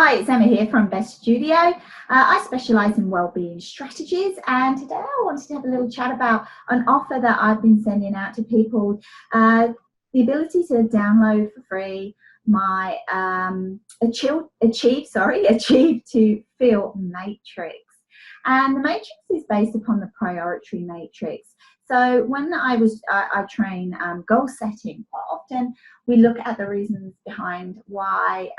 Hi, it's Emma here from Best Studio. I specialise in wellbeing strategies, and today I wanted to have a little chat about an offer that I've been sending out to people, the ability to download for free my Achieve to Feel matrix. And the matrix is based upon the priority matrix. So when I train goal setting, quite often we look at the reasons behind why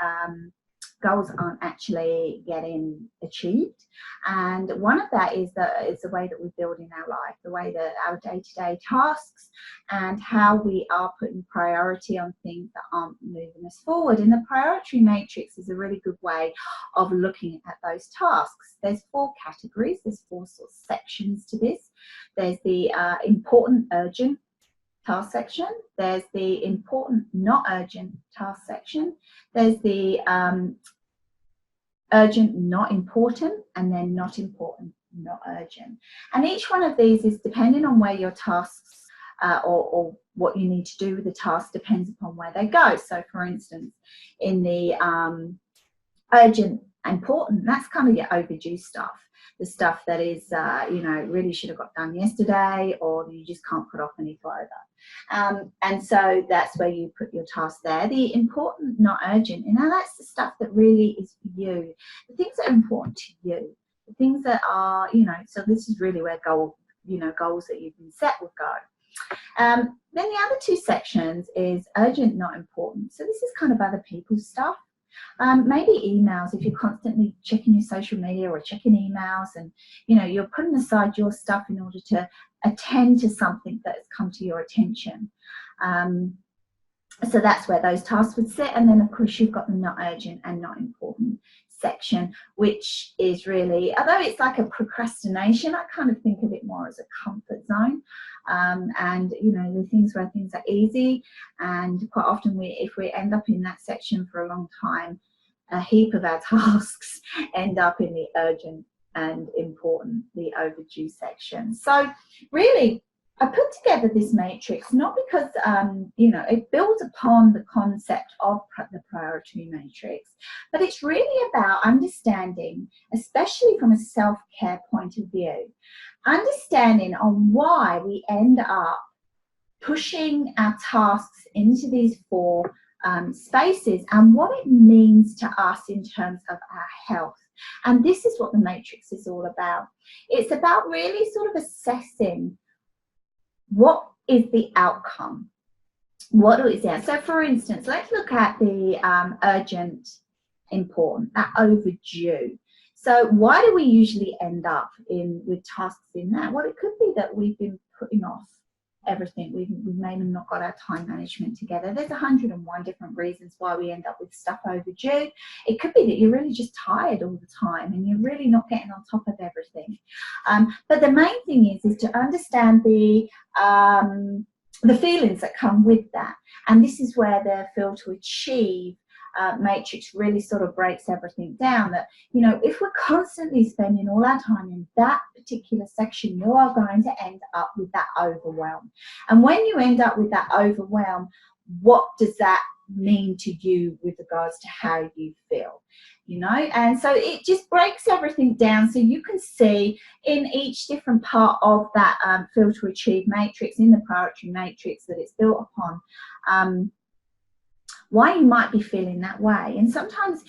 goals aren't actually getting achieved, and one of that is that it's the way that we build in our life, the way that our day-to-day tasks and how we are putting priority on things that aren't moving us forward. And the priority matrix is a really good way of looking at those tasks. There's 4 categories, there's 4 sort of sections to this. There's the important, urgent task section, there's the important, not urgent task section, there's the urgent, not important, and then not important, not urgent. And each one of these is depending on where your tasks or what you need to do with the task depends upon where they go. So for instance, in the urgent, important, that's kind of your overdue stuff. The stuff that is, really should have got done yesterday, or you just can't put off any further. And so that's where you put your task there. The important, not urgent, that's the stuff that really is for you. The things that are important to you. The things that are, so this is really where goals that you've been set will go. Then the other 2 sections is urgent, not important. So this is kind of other people's stuff. Maybe emails, if you're constantly checking your social media or checking emails, and you're putting aside your stuff in order to attend to something that has come to your attention. So that's where those tasks would sit. And then of course you've got the not urgent and not important section, which is really, although it's like a procrastination, I kind of think of it more as a comfort zone. And the things where things are easy, and quite often if we end up in that section for a long time, a heap of our tasks end up in the urgent and important, the overdue section. So really, I put together this matrix not because it builds upon the concept of the priority matrix, but it's really about understanding, especially from a self-care point of view, understanding on why we end up pushing our tasks into these 4 spaces, and what it means to us in terms of our health. And this is what the matrix is all about. It's about really sort of assessing what is the outcome, what is there. So for instance, let's look at the urgent, important, that overdue. So why do we usually end up with tasks in that? Well, it could be that we've been putting off everything. We've maybe not got our time management together. There's 101 different reasons why we end up with stuff overdue. It could be that you're really just tired all the time and you're really not getting on top of everything. But the main thing is to understand the feelings that come with that. And this is where the Feel to Achieve matrix really sort of breaks everything down, that if we're constantly spending all our time in that particular section, you are going to end up with that overwhelm. And when you end up with that overwhelm, what does that mean to you with regards to how you feel? And so it just breaks everything down so you can see in each different part of that Feel to Achieve matrix, in the priority matrix that it's built upon, why you might be feeling that way. And sometimes,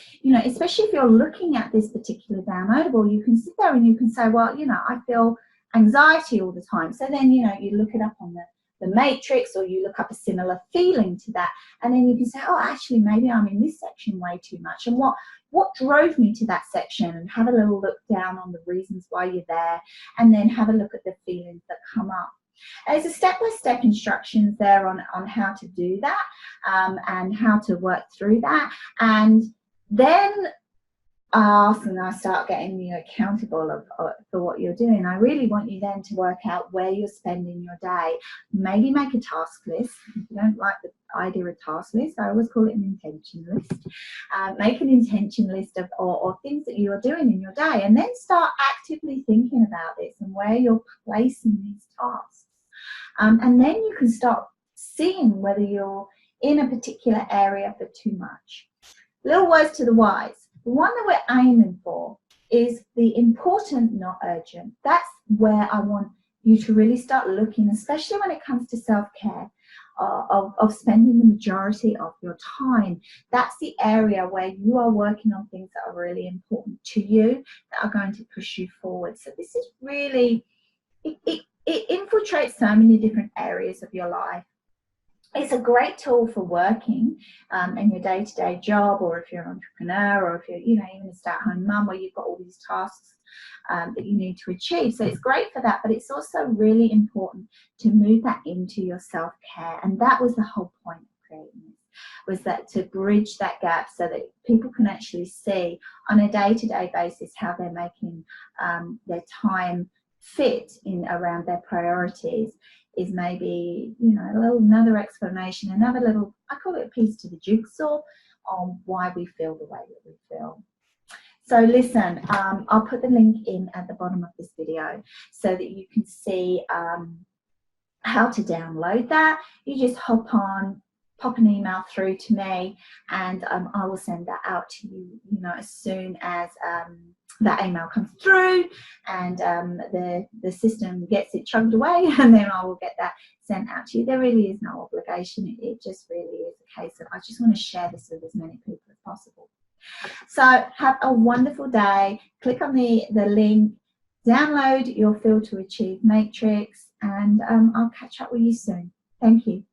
especially if you're looking at this particular downloadable, you can sit there and you can say, well, I feel anxiety all the time. So then, you look it up on the matrix, or you look up a similar feeling to that, and then you can say, oh, actually, maybe I'm in this section way too much. And what drove me to that section? And have a little look down on the reasons why you're there, and then have a look at the feelings that come up. There's a step-by-step instructions there on how to do that, and how to work through that. And then and I start getting you accountable for what you're doing. I really want you then to work out where you're spending your day. Maybe make a task list. If you don't like the idea of task list, I always call it an intention list. Make an intention list of or things that you are doing in your day, and then start actively thinking about this and where you're placing these tasks. And then you can start seeing whether you're in a particular area for too much. Little words to the wise. The one that we're aiming for is the important, not urgent. That's where I want you to really start looking, especially when it comes to self-care, of spending the majority of your time. That's the area where you are working on things that are really important to you, that are going to push you forward. So this is really, it infiltrates so many different areas of your life. It's a great tool for working in your day-to-day job, or if you're an entrepreneur, or if you're, you know, even a stay-at-home mum where you've got all these tasks that you need to achieve. So it's great for that, but it's also really important to move that into your self-care. And that was the whole point of creating this, was that to bridge that gap so that people can actually see on a day-to-day basis how they're making their time fit in around their priorities. Is maybe, you know, another explanation, another little, I call it a piece to the jigsaw on why we feel the way that we feel. So listen, I'll put the link in at the bottom of this video so that you can see how to download that. You just hop on, pop an email through to me, and I will send that out to you, you know, as soon as that email comes through, and the system gets it chugged away, and then I will get that sent out to you. There really is no obligation. It just really is a case of I just want to share this with as many people as possible. So have a wonderful day. Click on the link, download your Feel to Achieve matrix, and I'll catch up with you soon. Thank you.